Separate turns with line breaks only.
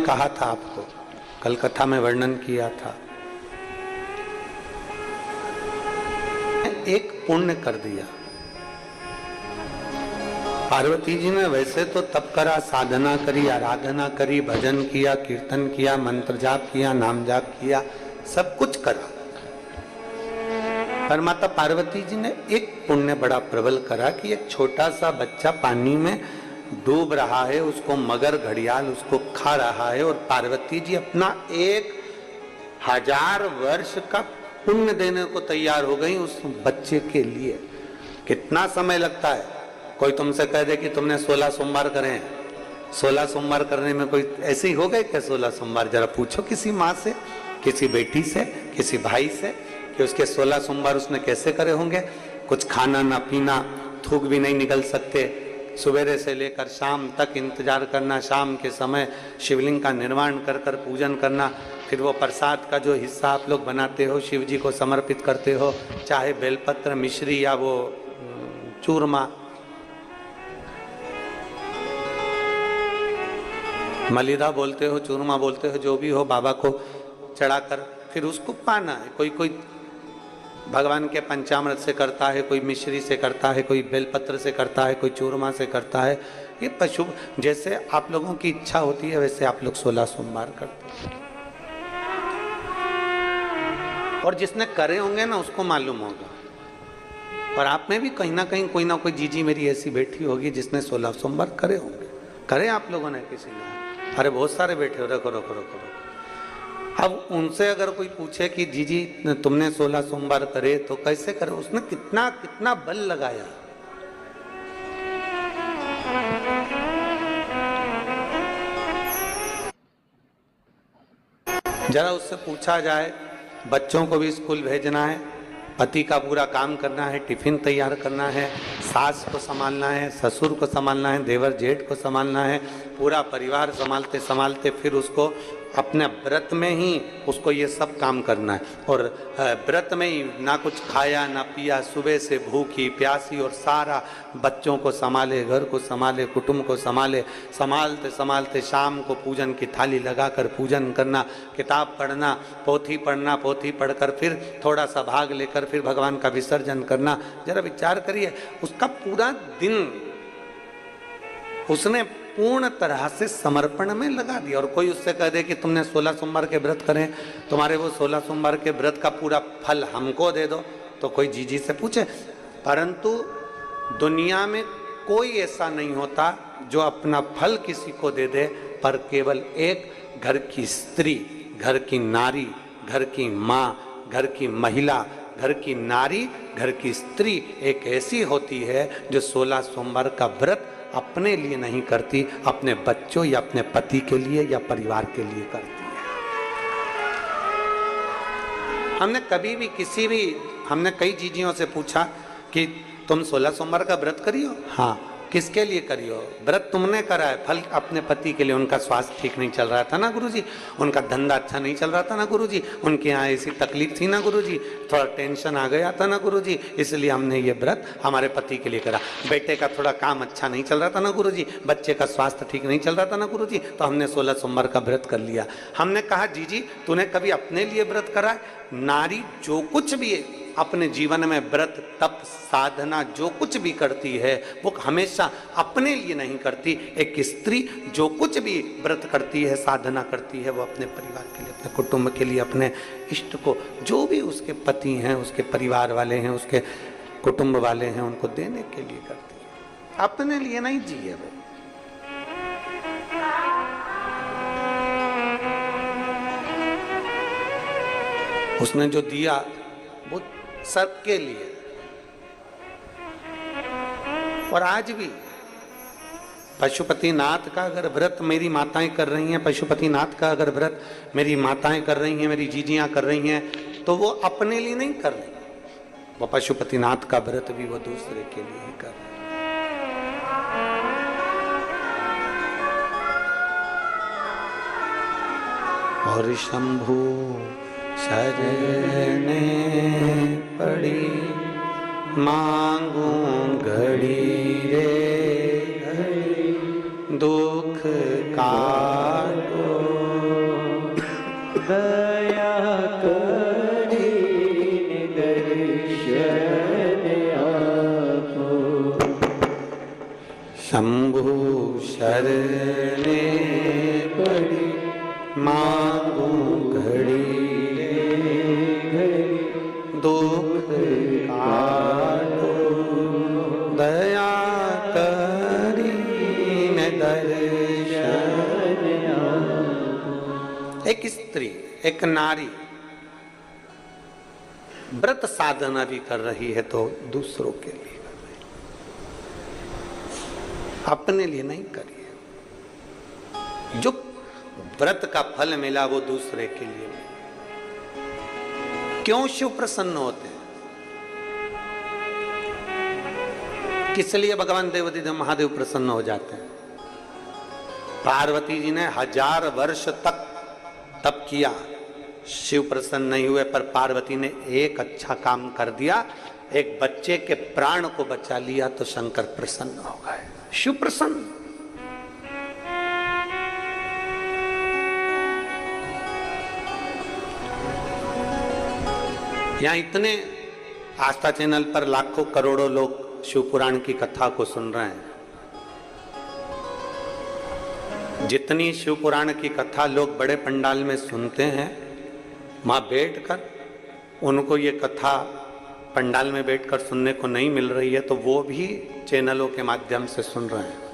कहा था आपको, कल कथा में वर्णन किया था, एक पुण्य कर दिया। पार्वती जी ने वैसे तो तप करा, साधना करी, आराधना करी, भजन किया, कीर्तन किया, मंत्र जाप किया, नाम जाप किया, सब कुछ करा, पर माता पार्वती जी ने एक पुण्य बड़ा प्रबल करा कि एक छोटा सा बच्चा पानी में डूब रहा है, उसको मगर घड़ियाल उसको खा रहा है, और पार्वती जी अपना 1000 वर्ष का पुण्य देने को तैयार हो गई उस बच्चे के लिए। कितना समय लगता है? कोई तुमसे कह दे कि तुमने 16 सोमवार करे, 16 सोमवार करने में कोई ऐसे ही हो गए क्या 16 सोमवार? जरा पूछो किसी माँ से, किसी बेटी से, किसी भाई से कि उसके 16 सोमवार उसने कैसे करे होंगे। कुछ खाना ना पीना, थूक भी नहीं निकल सकते, सवेरे से लेकर शाम तक इंतजार करना, शाम के समय शिवलिंग का निर्माण कर कर पूजन करना, फिर वो प्रसाद का जो हिस्सा आप लोग बनाते हो शिव जी को समर्पित करते हो, चाहे बेलपत्र, मिश्री या वो चूरमा, मलिदा बोलते हो, चूरमा बोलते हो, जो भी हो, बाबा को चढ़ाकर फिर उसको पाना है। कोई कोई भगवान के पंचामृत से करता है, कोई मिश्री से करता है, कोई बेलपत्र से करता है, कोई चूरमा से करता है। ये पशु जैसे आप लोगों की इच्छा होती है वैसे आप लोग 16 सोमवार करते हैं। और जिसने करे होंगे ना उसको मालूम होगा, और आप में भी कहीं ना कहीं कोई ना कोई जीजी मेरी ऐसी बैठी होगी जिसने 16 सोमवार करे होंगे। करे आप लोगों ने किसी ने? अरे बहुत सारे बैठे हो। रखो रखो रखो रखो। अब उनसे अगर कोई पूछे कि जीजी तुमने 16 सोमवार करे तो कैसे करे, उसने कितना कितना बल लगाया। जरा उससे पूछा जाए, बच्चों को भी स्कूल भेजना है, पति का पूरा काम करना है, टिफिन तैयार करना है, सास को संभालना है, ससुर को संभालना है, देवर जेठ को संभालना है, पूरा परिवार संभालते संभालते फिर उसको अपने व्रत में ही उसको ये सब काम करना है, और व्रत में ही ना कुछ खाया ना पिया, सुबह से भूखी प्यासी, और सारा बच्चों को संभाले, घर को संभाले, कुटुंब को संभाले, संभालते संभालते शाम को पूजन की थाली लगाकर पूजन करना, किताब पढ़ना, पोथी पढ़ना, पोथी पढ़कर फिर थोड़ा सा भाग लेकर फिर भगवान का विसर्जन करना। जरा विचार करिए, उसका पूरा दिन उसने पूर्ण तरह से समर्पण में लगा दिया। और कोई उससे कह दे कि तुमने 16 सोमवार के व्रत करें, तुम्हारे वो 16 सोमवार के व्रत का पूरा फल हमको दे दो, तो कोई जीजी से पूछे। परंतु दुनिया में कोई ऐसा नहीं होता जो अपना फल किसी को दे दे, पर केवल एक घर की स्त्री, घर की नारी, घर की माँ, घर की महिला, घर की नारी, घर की स्त्री एक ऐसी होती है जो 16 सोमवार का व्रत अपने लिए नहीं करती, अपने बच्चों या अपने पति के लिए या परिवार के लिए करती है। हमने कई जीजियों से पूछा कि तुम 16 सोमवार का व्रत करियो? हाँ। किसके लिए करियो? व्रत तुमने करा है, फल अपने पति के लिए। उनका स्वास्थ्य ठीक नहीं चल रहा था ना गुरुजी, उनका धंधा अच्छा नहीं चल रहा था ना गुरुजी, उनके यहाँ ऐसी तकलीफ थी ना गुरुजी, थोड़ा टेंशन आ गया था ना गुरुजी, इसलिए हमने ये व्रत हमारे पति के लिए करा। बेटे का थोड़ा काम अच्छा नहीं चल रहा था ना गुरुजी, बच्चे का स्वास्थ्य ठीक नहीं चल रहा था ना गुरुजी, तो हमने 16 सोमवार का व्रत कर लिया। हमने कहा जीजी तूने कभी अपने लिए व्रत करा? नारी जो कुछ भी है अपने जीवन में, व्रत तप साधना जो कुछ भी करती है वो हमेशा अपने लिए नहीं करती। एक स्त्री जो कुछ भी व्रत करती है, साधना करती है, वो अपने परिवार के लिए, अपने कुटुंब के लिए, अपने इष्ट को, जो भी उसके पति हैं, उसके परिवार वाले हैं, उसके कुटुंब वाले हैं, उनको देने के लिए करती है, अपने लिए नहीं जिए वो। उसने जो दिया वो सबके लिए। और आज भी पशुपतिनाथ का अगर व्रत मेरी माताएं कर रही हैं, पशुपतिनाथ का अगर व्रत मेरी माताएं कर रही हैं, मेरी जीजियां कर रही हैं, तो वो अपने लिए नहीं कर रही, वो पशुपतिनाथ का व्रत भी वो दूसरे के लिए ही कर रही। और शंभु शरणे पड़ी मांगूं घड़ी रे घड़ी, दुख काटो शंभु शरणे पड़ी मांगू घड़ी दुख काटो दया करी न दर्शन। एक स्त्री, एक नारी व्रत साधना भी कर रही है तो दूसरों के लिए कर रही, अपने लिए नहीं करिए। जो व्रत का फल मिला वो दूसरे के लिए मिला। क्यों शिव प्रसन्न होते हैं? किस लिए भगवान देवाधिदेव महादेव प्रसन्न हो जाते हैं? पार्वती जी ने 1000 वर्ष तक तप किया, शिव प्रसन्न नहीं हुए, पर पार्वती ने एक अच्छा काम कर दिया, एक बच्चे के प्राण को बचा लिया तो शंकर प्रसन्न हो गए। शिव प्रसन्न। यहां इतने आस्था चैनल पर लाखों करोड़ों लोग शिव पुराण की कथा को सुन रहे हैं। जितनी शिव पुराण की कथा लोग बड़े पंडाल में सुनते हैं, वहां बैठकर उनको ये कथा पंडाल में बैठकर सुनने को नहीं मिल रही है, तो वो भी चैनलों के माध्यम से सुन रहे हैं।